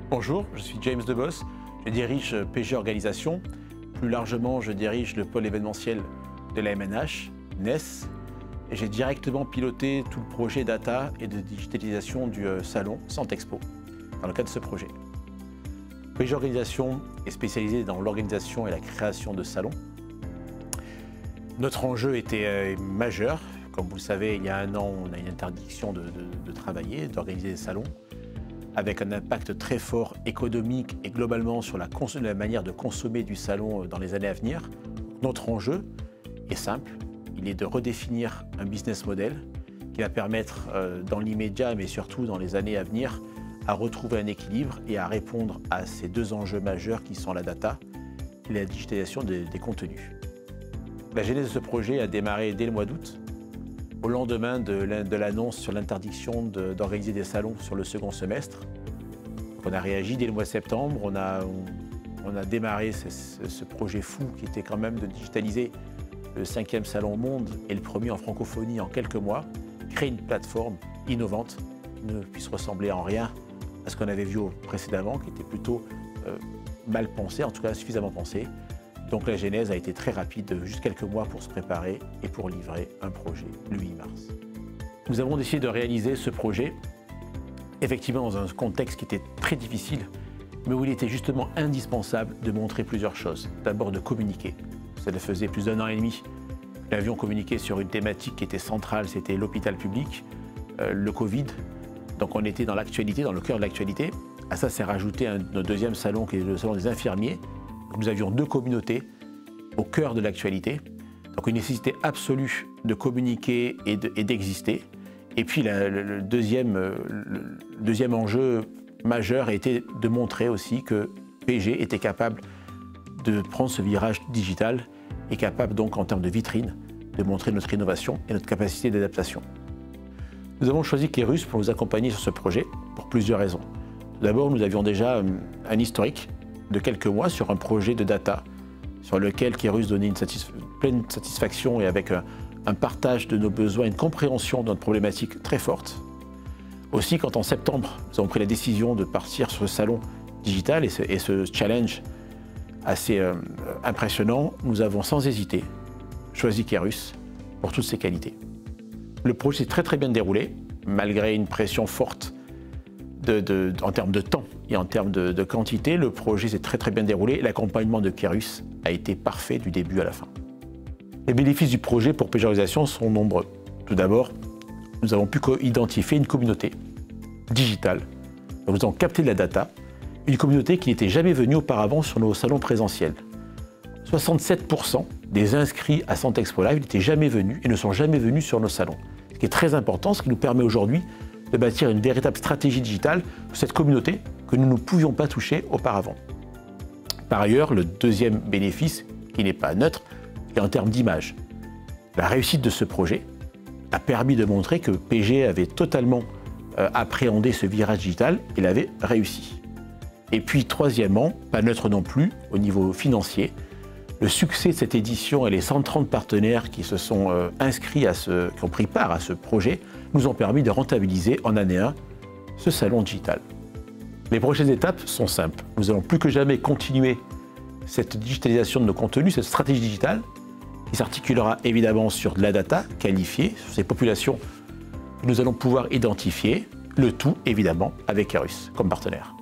Bonjour, je suis James Debos, je dirige PG Organisation. Plus largement, je dirige le pôle événementiel de la MNH, NES, et j'ai directement piloté tout le projet data et de digitalisation du salon Santexpo dans le cadre de ce projet. PG Organisation est spécialisée dans l'organisation et la création de salons. Notre enjeu était majeur. Comme vous le savez, il y a un an, on a une interdiction de travailler, d'organiser des salons, avec un impact très fort économique et globalement sur la manière de consommer du salon dans les années à venir. Notre enjeu est simple, il est de redéfinir un business model qui va permettre dans l'immédiat, mais surtout dans les années à venir, à retrouver un équilibre et à répondre à ces deux enjeux majeurs qui sont la data et la digitalisation des contenus. La genèse de ce projet a démarré dès le mois d'août, au lendemain de l'annonce sur l'interdiction d'organiser des salons sur le second semestre. On a réagi dès le mois de septembre, on a démarré ce projet fou qui était quand même de digitaliser le 5e salon au monde et le premier en francophonie en quelques mois, créer une plateforme innovante qui ne puisse ressembler en rien à ce qu'on avait vu précédemment, qui était plutôt mal pensé, en tout cas suffisamment pensé. Donc la genèse a été très rapide, juste quelques mois pour se préparer et pour livrer un projet le 8 mars. Nous avons décidé de réaliser ce projet, effectivement dans un contexte qui était très difficile, mais où il était justement indispensable de montrer plusieurs choses. D'abord de communiquer. Ça faisait plus d'1 an et demi que nous avions communiqué sur une thématique qui était centrale, c'était l'hôpital public, le Covid. Donc on était dans l'actualité, dans le cœur de l'actualité. À ça s'est rajouté notre deuxième salon qui est le salon des infirmiers. Nous avions deux communautés au cœur de l'actualité, donc une nécessité absolue de communiquer et d'exister. Et puis le deuxième enjeu majeur était de montrer aussi que PG était capable de prendre ce virage digital et capable donc en termes de vitrine de montrer notre innovation et notre capacité d'adaptation. Nous avons choisi Kerus pour nous accompagner sur ce projet pour plusieurs raisons. D'abord, nous avions déjà un historique de quelques mois sur un projet de data sur lequel Kerus donnait une pleine satisfaction et avec un partage de nos besoins, une compréhension de notre problématique très forte. Aussi, quand en septembre, nous avons pris la décision de partir sur ce salon digital et ce challenge assez impressionnant, nous avons sans hésiter choisi Kerus pour toutes ses qualités. Le projet s'est très bien déroulé, malgré une pression forte en termes de temps et en termes de quantité. Le projet s'est très bien déroulé. L'accompagnement de Kerus a été parfait du début à la fin. Les bénéfices du projet pour PG Organisation sont nombreux. Tout d'abord, nous avons pu identifier une communauté digitale. Nous avons capté de la data, une communauté qui n'était jamais venue auparavant sur nos salons présentiels. 67% des inscrits à Santexpo Live n'étaient jamais venus et ne sont jamais venus sur nos salons. Ce qui est très important, ce qui nous permet aujourd'hui de bâtir une véritable stratégie digitale pour cette communauté que nous ne pouvions pas toucher auparavant. Par ailleurs, le deuxième bénéfice, qui n'est pas neutre, est en termes d'image. La réussite de ce projet a permis de montrer que PG avait totalement appréhendé ce virage digital et l'avait réussi. Et puis, troisièmement, pas neutre non plus, au niveau financier, le succès de cette édition et les 130 partenaires qui se sont inscrits qui ont pris part à ce projet nous ont permis de rentabiliser en année 1 ce salon digital. Les prochaines étapes sont simples. Nous allons plus que jamais continuer cette digitalisation de nos contenus, cette stratégie digitale qui s'articulera évidemment sur de la data qualifiée, sur ces populations que nous allons pouvoir identifier, le tout évidemment avec Kerus comme partenaire.